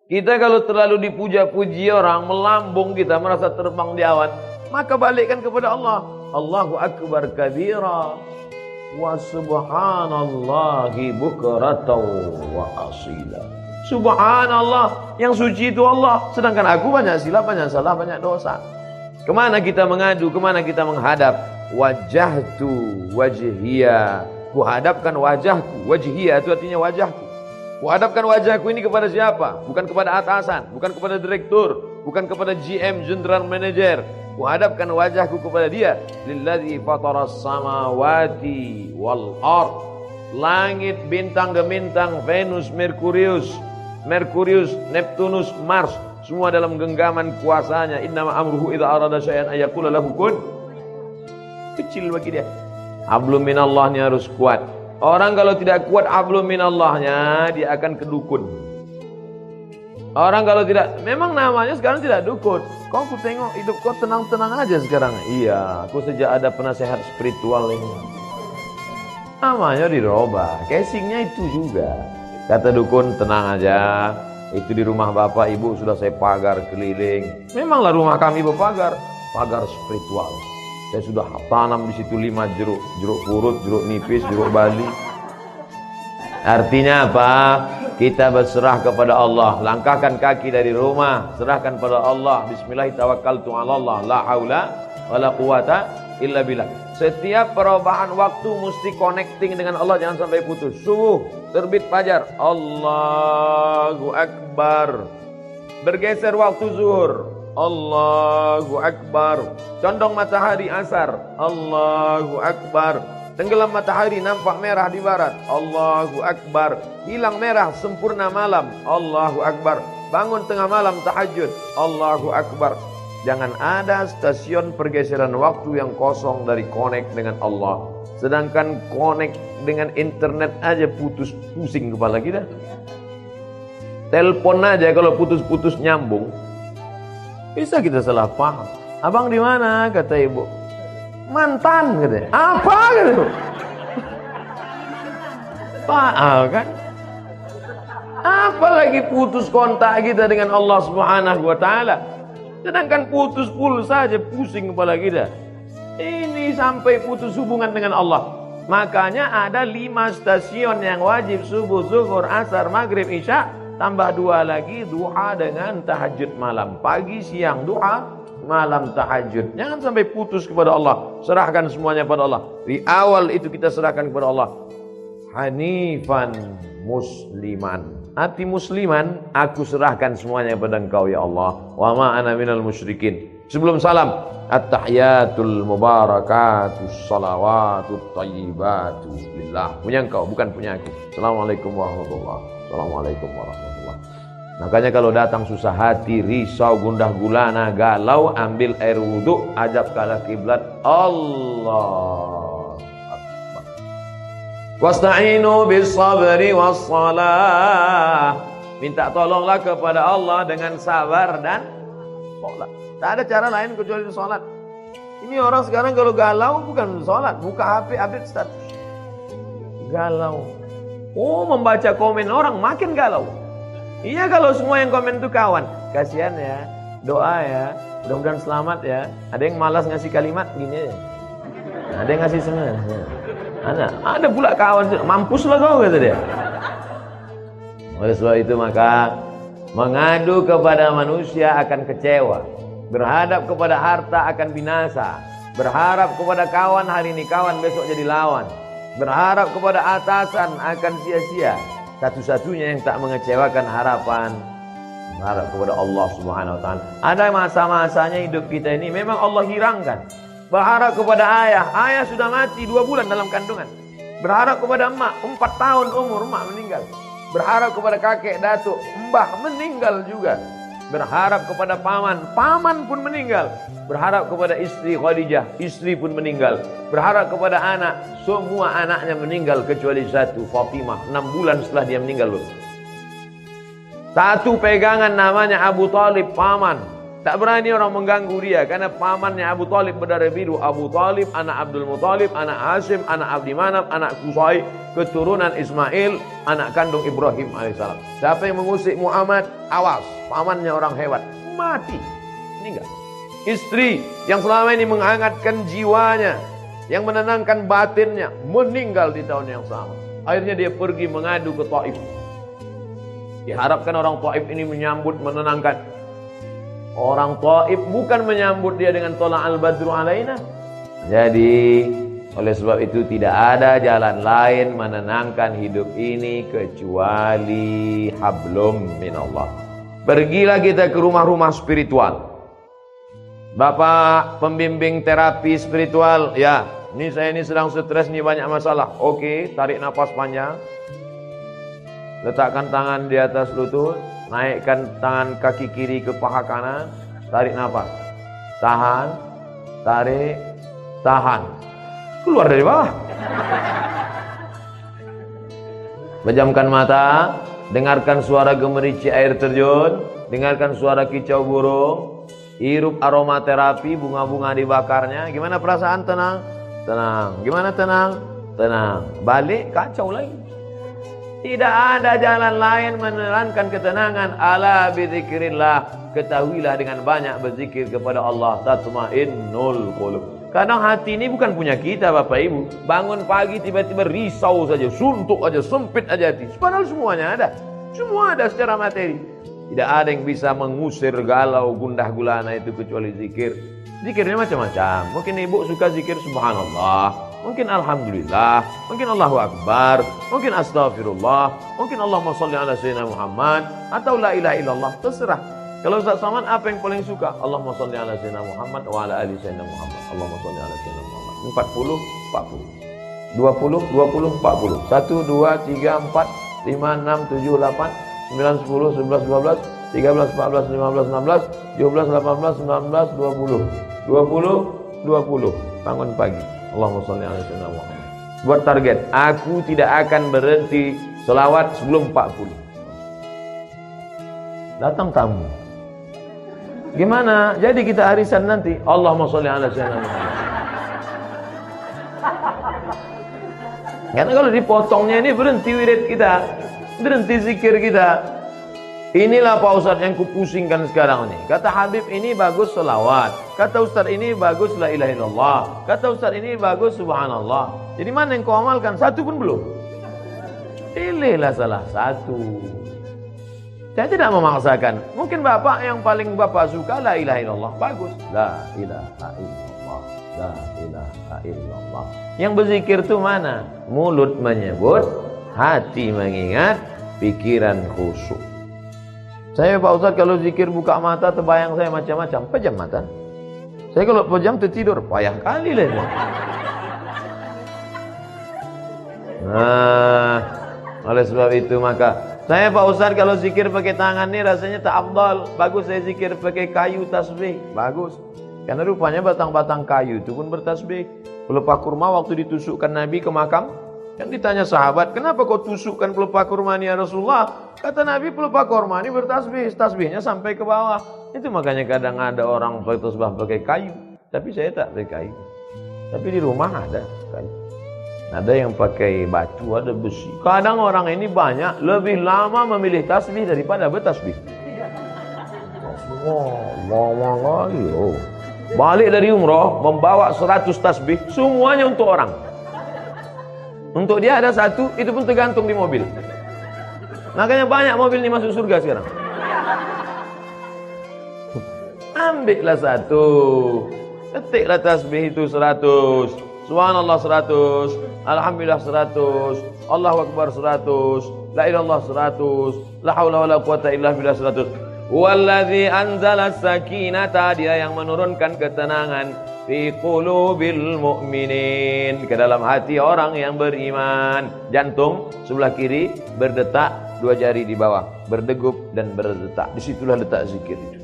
Kita kalau terlalu dipuja-puji orang, melambung kita, merasa terbang di awan, maka balikkan kepada Allah. Allahu Akbar kabira wa subhanallahi bukratan wa asila. Subhanallah, yang suci itu Allah. Sedangkan aku banyak silap, banyak salah, banyak dosa. Kemana kita mengadu, kemana kita menghadap? Wajahtu wajhiya. Kuhadapkan wajahku. Wajhiya itu artinya wajahku. Kuhadapkan wajahku ini kepada siapa? Bukan kepada atasan, bukan kepada direktur, bukan kepada GM, General Manager. Kuhadapkan wajahku kepada dia. Lilladzi fataras samawati wal ard. Langit, bintang gemintang, Venus, Merkurius, Neptunus, Mars, semua dalam genggaman kuasanya. Innama amruhu idza arada syai'an ayaqula lahu kun. Kecil bagi dia. Hablum minallahnya harus kuat. Orang kalau tidak kuat hablum minallahnya, dia akan kedukun. Orang kalau tidak, memang namanya sekarang tidak dukun. Kau aku tengok hidup kau tenang-tenang aja sekarang. Iya, aku sejak ada penasehat spiritual ini. Namanya dirubah, casingnya itu juga. Kata dukun, tenang aja. Itu di rumah bapak ibu sudah saya pagar keliling. Memanglah rumah kami berpagar, pagar spiritual. Saya sudah tanam di situ 5 jeruk, jeruk purut, jeruk nipis, jeruk bali. Artinya apa? Kita berserah kepada Allah. Langkahkan kaki dari rumah, serahkan pada Allah. Bismillahirrahmanirrahim. La haula wala quwata illa billah. Setiap perubahan waktu mesti connecting dengan Allah, jangan sampai putus. Subuh, terbit fajar, Allahu Akbar. Bergeser waktu zuhur, Allahu Akbar. Condong matahari asar, Allahu Akbar. Tenggelam matahari nampak merah di barat, Allahu Akbar. Hilang merah sempurna malam, Allahu Akbar. Bangun tengah malam tahajud, Allahu Akbar. Jangan ada stasiun pergeseran waktu yang kosong dari connect dengan Allah. Sedangkan connect dengan internet aja putus, pusing kepala kita. Telepon aja kalau putus-putus nyambung, bisa kita salah paham. Abang di mana? Kata ibu. Mantan katanya. Apa gitu? Pak kan? Apalagi putus kontak kita dengan Allah Subhanahu wa taala. Sedangkan putus pulsa saja pusing kepala kita. Ini sampai putus hubungan dengan Allah. Makanya ada 5 stasiun yang wajib: subuh, zuhur, asar, maghrib, isya. Tambah 2 lagi duha dengan tahajud malam. Pagi, siang duha, malam tahajud. Jangan sampai putus kepada Allah. Serahkan semuanya pada Allah. Di awal itu kita serahkan kepada Allah. Hanifan musliman. Hati musliman, aku serahkan semuanya kepada Engkau ya Allah. Wa ma ana minal musyrikin. Sebelum salam, at-tahiyatul mubarakatus salawatut thayyibatu lillah. Punya Engkau, bukan punya aku. Assalamualaikum warahmatullahi wabarakatuh. Assalamualaikum warahmatullahi wabarakatuh. Makanya kalau datang susah hati, risau, gundah gulana, galau, ambil air wudhu, ajab ke arah kiblat. Allah Akbar. Wasta'inu bis sabri was salah. Minta tolonglah kepada Allah dengan sabar dan sholat. Tak ada cara lain kecuali sholat. Ini orang sekarang kalau galau bukan sholat, buka HP update status. Galau. Oh, membaca komen orang makin galau. Iya, kalau semua yang komen itu kawan. Kasihan ya, doa ya, mudah-mudahan selamat ya. Ada yang malas ngasih kalimat gini aja. Ada yang ngasih senang. Ada pula kawan, mampuslah kau kata dia. Oleh sebab itu maka mengadu kepada manusia akan kecewa. Berhadap kepada harta akan binasa. Berharap kepada kawan hari ini kawan, besok jadi lawan. Berharap kepada atasan akan sia-sia. Satu-satunya yang tak mengecewakan harapan, berharap kepada Allah Subhanahu wa taala. Ada masa-masanya hidup kita ini memang Allah hirangkan. Berharap kepada ayah, ayah sudah mati 2 bulan dalam kandungan. Berharap kepada emak, 4 tahun umur, emak meninggal. Berharap kepada kakek, datuk, mbah meninggal juga. Berharap kepada paman, paman pun meninggal. Berharap kepada istri Khadijah, istri pun meninggal. Berharap kepada anak, semua anaknya meninggal kecuali satu, Fatimah. 6 bulan setelah dia meninggal loh. Satu pegangan namanya Abu Talib, paman. Tak berani orang mengganggu dia karena pamannya Abu Talib berdarah biru. Abu Talib, anak Abdul Muthalib, anak Hashim, anak Abdi Manaf, anak Qusay, keturunan Ismail, anak kandung Ibrahim alaihissalam. Siapa yang mengusik Muhammad, awas, pamannya orang hebat, mati. Meninggal. Istri yang selama ini menghangatkan jiwanya, yang menenangkan batinnya, meninggal di tahun yang sama. Akhirnya dia pergi mengadu ke Taif. Diharapkan orang Taif ini menyambut, menenangkan. Orang Taif bukan menyambut dia dengan tola al-badru alaina. Jadi oleh sebab itu tidak ada jalan lain menenangkan hidup ini kecuali hablum minallah. Pergilah kita ke rumah-rumah spiritual. Bapak pembimbing terapi spiritual, ya, saya sedang stres nih, banyak masalah. Oke, tarik nafas panjang. Letakkan tangan di atas lutut. Naikkan tangan kaki kiri ke paha kanan. Tarik nafas. Tahan. Tarik. Tahan. Keluar dari bawah. Pejamkan mata. Dengarkan suara gemericik air terjun. Dengarkan suara kicau burung. Hirup aromaterapi, bunga-bunga dibakarnya. Gimana perasaan? Tenang. Tenang. Gimana tenang? Tenang. Balik kacau lagi. Tidak ada jalan lain menerangkan ketenangan. Ala bizikrillah. Ketahuilah dengan banyak berzikir kepada Allah. Tatmainnul qulub. Kadang hati ini bukan punya kita Bapak Ibu. Bangun pagi tiba-tiba risau saja. Suntuk aja, sempit aja hati. Padahal semuanya ada. Semua ada secara materi. Tidak ada yang bisa mengusir galau gundah gulana itu kecuali zikir. Zikirnya macam-macam. Mungkin ibu suka zikir subhanallah. Mungkin alhamdulillah, mungkin Allahu Akbar, mungkin astagfirullah, mungkin Allahumma sholli ala sayyidina Muhammad, atau la ilaha illallah, terserah. Kalau Ustaz Saman apa yang paling suka? Allahumma sholli ala sayyidina Muhammad wa ala ali sayyidina Muhammad. Allahumma sholli ala sayyidina Muhammad. 40, 40. 20, 20, 40. 1, 2, 3, 4, 5, 6, 7, 8, 9, 10, 11, 12, 13, 14, 15, 16, 17, 18, 19, 20. 20, 20. Bangun pagi. Allahumma sholli ala sayyidina Muhammad. Buat target, aku tidak akan berhenti selawat sebelum 40. Datang tamu. Gimana? Jadi kita arisan nanti. Allahumma sholli ala sayyidina Muhammad. Karena kalau dipotongnya ini berhenti wirid kita, berhenti zikir kita. Inilah Pak Ustadz yang kupusingkan sekarang ini. Kata Habib ini bagus selawat. Kata Ustadz ini bagus la ilaha illallah. Kata Ustadz ini bagus subhanallah. Jadi mana yang kau amalkan? Satu pun belum. Pilihlah salah satu. Saya tidak memaksakan. Mungkin bapak yang paling bapak suka la ilaha illallah. Bagus. La ilaha illallah. La ilaha illallah. Yang berzikir itu mana? Mulut menyebut, hati mengingat, pikiran khusyuk. Saya Pak Ustadz kalau zikir buka mata terbayang saya macam-macam. Pejam mata. Saya kalau pejam tertidur. Payah kali lah. Nah, oleh sebab itu maka saya Pak Ustadz kalau zikir pakai tangan ini rasanya tak afdal. Bagus saya zikir pakai kayu tasbih. Bagus. Karena rupanya batang-batang kayu itu pun bertasbih. Pelepah kurma waktu ditusukkan Nabi ke makam. Yang ditanya sahabat, kenapa kau tusukkan pelepah kurma ini ya Rasulullah? Kata Nabi, pelepah kurma ini bertasbih, tasbihnya sampai ke bawah. Itu makanya kadang ada orang bertasbih pakai kayu, tapi saya tak pakai kayu. Tapi di rumah ada kayu. Ada yang pakai batu, ada besi. Kadang orang ini banyak lebih lama memilih tasbih daripada bertasbih. Lama kali. Balik dari umroh membawa 100 tasbih, semuanya untuk orang. Untuk dia ada satu, itu pun tergantung di mobil. Makanya banyak mobil ini masuk surga sekarang. Ambillah satu. Ketiklah tasbih itu 100. Subhanallah 100. Alhamdulillah 100. Allahu Akbar 100. La ilallah 100. La hawla wa la quwata illa billah 100. Walladzi anzala sakinata, dia yang menurunkan ketenangan fi qulubil mu'minin, ke dalam hati orang yang beriman. Jantung sebelah kiri berdetak, 2 jari di bawah berdegup dan berdetak. Disitulah letak zikir itu.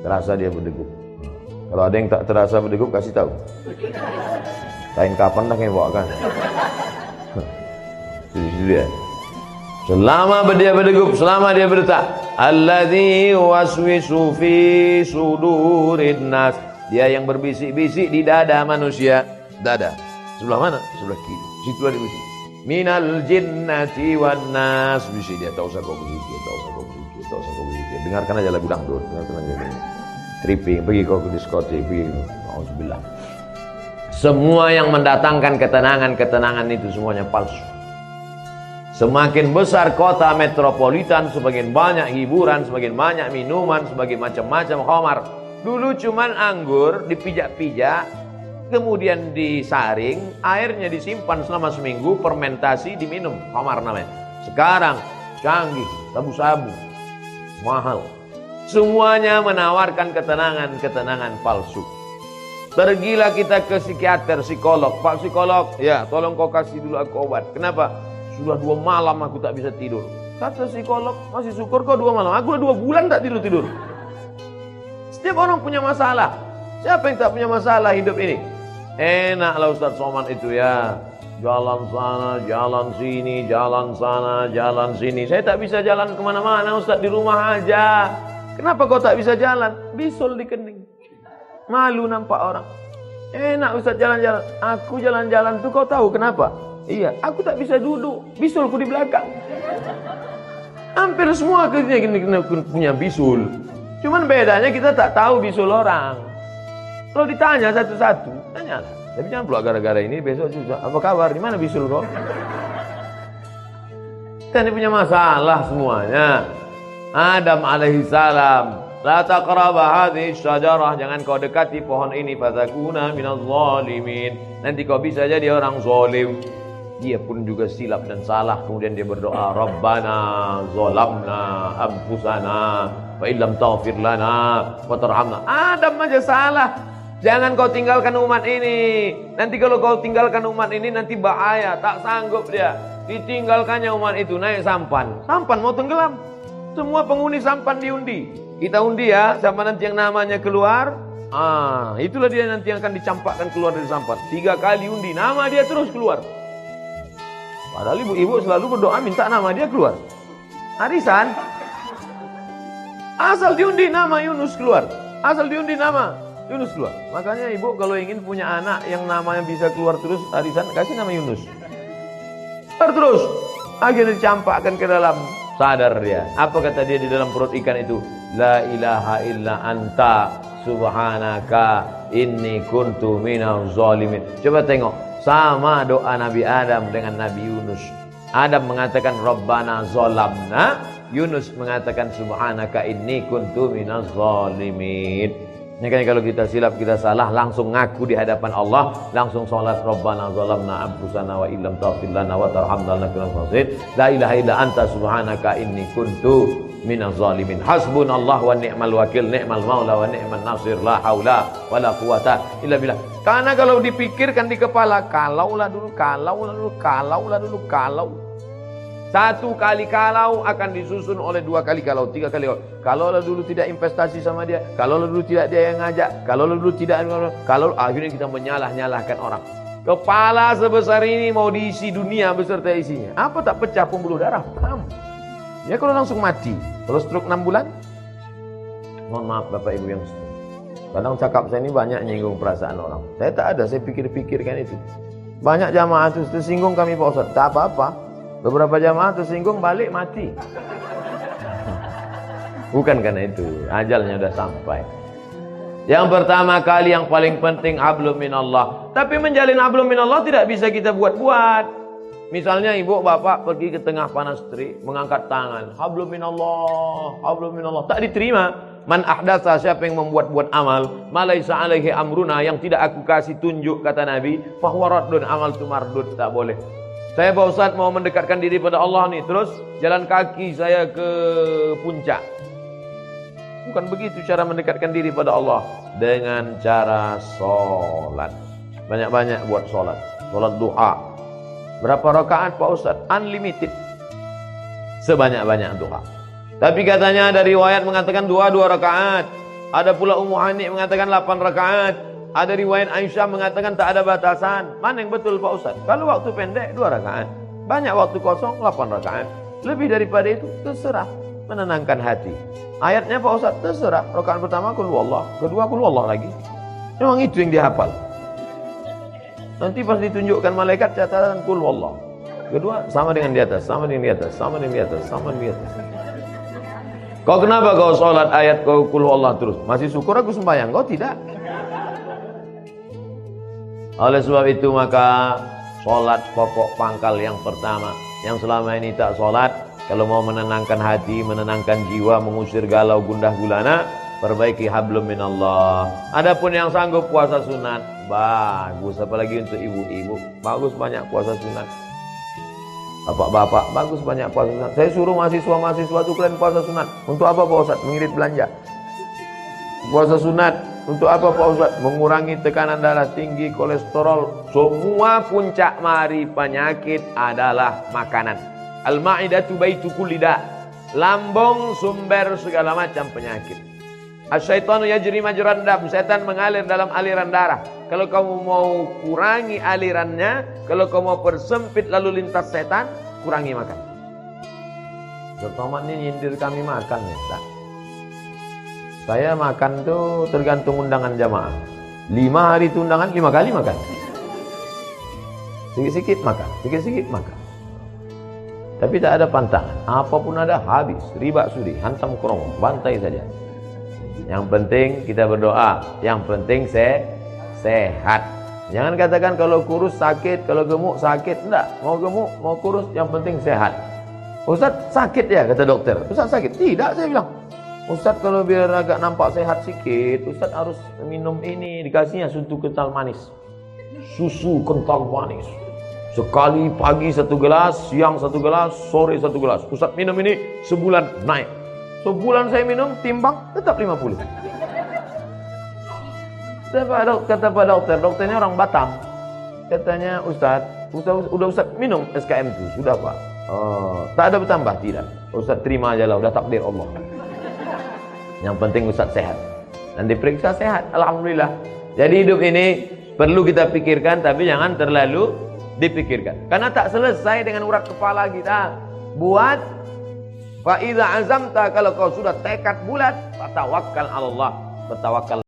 Terasa dia berdegup. Kalau ada yang tak terasa berdegup, kasih tahu. Kain kapan dah yang bawa kan. Itu dia. Selama dia berdegup, selama dia berdetak, alladzi waswisu fi sudurin nas. Dia yang berbisik-bisik di dada manusia. Dada. Sebelah mana? Sebelah kiri. Situ ada bisik. Minal jinnati wan nas. Bisik dia, tak usah kau berzikir, tak usah kau berzikir, tak usah kau berzikir. Dengarkan aja lagu dangdut, dengarkan aja. Tripping, pergi kau ke diskotik, pergi. Auzubillah. Semua yang mendatangkan ketenangan itu semuanya palsu. Semakin besar kota metropolitan, semakin banyak hiburan, semakin banyak minuman, semakin macam-macam khamar. Dulu cuman anggur dipijak-pijak, kemudian disaring, airnya disimpan selama seminggu, fermentasi, diminum, khamar namanya. Sekarang canggih, sabu-sabu, mahal. Semuanya menawarkan ketenangan palsu. Pergilah kita ke psikiater, psikolog. Pak psikolog, ya tolong kau kasih dulu aku obat. Kenapa? Sudah 2 malam aku tak bisa tidur. Kata psikolog, masih syukur kau 2 malam. Aku udah 2 bulan tak tidur. Setiap orang punya masalah. Siapa yang tak punya masalah hidup ini? Enaklah Ustaz Somad itu ya. Jalan sana, jalan sini, jalan sana, jalan sini. Saya tak bisa jalan kemana-mana Ustaz, di rumah aja. Kenapa kau tak bisa jalan? Bisul di kening. Malu nampak orang. Enak Ustaz jalan-jalan. Aku jalan-jalan tuh kau tahu kenapa? Iya, aku tak bisa duduk. Bisulku di belakang. Hampir semua kena punya bisul. Cuman bedanya kita tak tahu bisul orang. Kalau ditanya satu-satu, tanyalah. Tapi jangan pula gara-gara ini besok susah. Apa kabar? Di mana bisul kau? Kita ini punya masalah semuanya. Adam alaihissalam, la taqraba hadhihi syajarah, jangan kau dekati pohon ini, fatakuna minaz zalimin. Nanti kau bisa jadi orang zalim. Dia pun juga silap dan salah, kemudian dia berdoa, Rabbana zalamna anfusana wa illam taghfir lana wa tarhamna. Adam aja salah. Jangan kau tinggalkan umat ini. Nanti kalau kau tinggalkan umat ini nanti bahaya, tak sanggup dia. Ditinggalkannya umat itu, naik sampan. Sampan mau tenggelam. Semua penghuni sampan diundi. Kita undi ya, siapa nanti yang namanya keluar. Itulah dia nanti yang akan dicampakkan keluar dari sampan. 3 kali undi, nama dia terus keluar. Padahal ibu-ibu selalu berdoa minta nama dia keluar. Arisan. Asal diundi nama Yunus keluar. Asal diundi nama Yunus keluar. Makanya ibu kalau ingin punya anak yang namanya bisa keluar terus arisan, kasih nama Yunus. Keluar terus. Akhirnya dicampakkan ke dalam. Sadar dia. Apa kata dia di dalam perut ikan itu? La ilaha illa anta subhanaka inni kuntu minaz zalimin. Coba tengok. Sama doa Nabi Adam dengan Nabi Yunus. Adam mengatakan Rabbana zalamna, Yunus mengatakan subhanaka inni kuntu minaz zalimin. Makanya kalau kita silap, kita salah, langsung ngaku di hadapan Allah, langsung sholat Rabbana zalamna anfusana wa illam taghfir lana wa tarhamna lanakunanna minaz khasirin. La ilaha illa anta subhanaka inni kuntu minaz zalimin. Hasbunallah wa ni'mal wakil, ni'mal maula wa ni'man nasir, la haula wala quwata illa billah. Karena kalau dipikirkan di kepala, kalaulah dulu. 1 kali kalau akan disusun oleh 2 kali kalau, 3 kali kalau. Kalaulah dulu tidak investasi sama dia, kalaulah dulu tidak dia yang ngajak, kalaulah dulu tidak, kalau akhirnya kita menyalah-nyalahkan orang. Kepala sebesar ini mau diisi dunia beserta isinya. Apa tak pecah pembuluh darah? Ya kalau langsung mati. Terus stroke 6 bulan? Mohon maaf Bapak Ibu yang setia. Kadang cakap saya ini banyak nyinggung perasaan orang. Saya tak ada, saya pikir-pikirkan itu. Banyak jamaah itu tersinggung kami Pak Ustaz. Tak apa-apa. Beberapa jamaah tersinggung balik mati. Bukan karena itu, ajalnya sudah sampai. Yang pertama kali yang paling penting hablum minallah. Tapi menjalin hablum minallah tidak bisa kita buat-buat. Misalnya ibu bapak pergi ke tengah panas terik, mengangkat tangan, hablum minallah, tak diterima. Man ahdatsa, siapa yang membuat-buat amal, malaisa alaihi amruna, yang tidak aku kasih tunjuk, kata Nabi, fahuwa raddun, amal itu mardud, tak boleh. Saya Pak Ustadz mau mendekatkan diri pada Allah nih, terus jalan kaki saya ke puncak. Bukan begitu cara mendekatkan diri pada Allah. Dengan cara sholat. Banyak-banyak buat sholat. Sholat duha. Berapa rakaat Pak Ustadz? Unlimited. Sebanyak-banyak duha. Tapi katanya ada riwayat mengatakan 2 rakaat. Ada pula Ummu Hani mengatakan 8 rakaat. Ada riwayat Aisyah mengatakan tak ada batasan. Mana yang betul Pak Ustaz? Kalau waktu pendek 2 rakaat. Banyak waktu kosong 8 rakaat. Lebih daripada itu terserah. menenangkan hati. Ayatnya Pak Ustaz, terserah. Rakaat pertama qul huwallah, kedua qul huwallah lagi. Memang itu yang dihafal. Nanti pas ditunjukkan malaikat catatan qul huwallah. Kedua sama dengan di atas, sama dengan di atas, sama dengan di atas, sama dengan di atas. Kau kenapa kau sholat ayat kau qul huwallah terus? Masih syukur aku sembahyang, kau tidak. Oleh sebab itu maka sholat pokok pangkal yang pertama. Yang selama ini tak sholat, kalau mau menenangkan hati, menenangkan jiwa, mengusir galau gundah gulana, perbaiki hablum minallah. Adapun yang sanggup puasa sunat, bagus. Apalagi untuk ibu-ibu, bagus banyak puasa sunat. Bapak-bapak, bagus banyak puasa sunat. Saya suruh mahasiswa-mahasiswa itu kalian puasa sunat. Untuk apa Pak Ustaz? Mengirit belanja. Puasa sunat untuk apa Pak Ustaz? Mengurangi tekanan darah tinggi, kolesterol. Semua puncak mari penyakit adalah makanan. Al-ma'idatu baitu kulli da'. Lambung sumber segala macam penyakit. Asyaitanu yajri majran dam. Setan mengalir dalam aliran darah. Kalau kamu mau kurangi alirannya, kalau kamu mau persempit lalu lintas setan, kurangi makan. Terutama ini nyindir kami makan ya, tak? Saya makan tuh tergantung undangan jamaah. 5 hari itu undangan, 5 kali makan. Sikit-sikit makan, sikit-sikit makan. Tapi tak ada pantangan. Apapun ada habis. Riba sudi, hantam kerong, bantai saja. Yang penting kita berdoa. Yang penting sehat. Jangan katakan kalau kurus sakit, kalau gemuk sakit. Enggak, mau gemuk, mau kurus, yang penting sehat. Ustaz sakit ya, kata dokter. Ustaz sakit? Tidak, saya bilang. Ustaz kalau biar agak nampak sehat sikit, Ustaz harus minum ini, dikasihnya susu kental manis. Susu kental manis. Sekali pagi 1 gelas, siang 1 gelas, sore 1 gelas. Ustaz minum ini sebulan naik. Sebulan saya minum, timbang tetap 50. Kata Pak Dokter, dokternya orang Batam. Katanya Ustaz udah Ustaz minum SKM itu, sudah Pak. Oh, tak ada bertambah, tidak. Ustaz terima aja lah, udah takdir Allah. Yang penting Ustaz sehat. Dan diperiksa sehat, alhamdulillah. Jadi hidup ini perlu kita pikirkan, tapi jangan terlalu dipikirkan. Karena tak selesai dengan urat kepala kita. Buat fa idza azamta, kalau kau sudah tekad bulat, fatawakkal 'ala Allah, bertawakal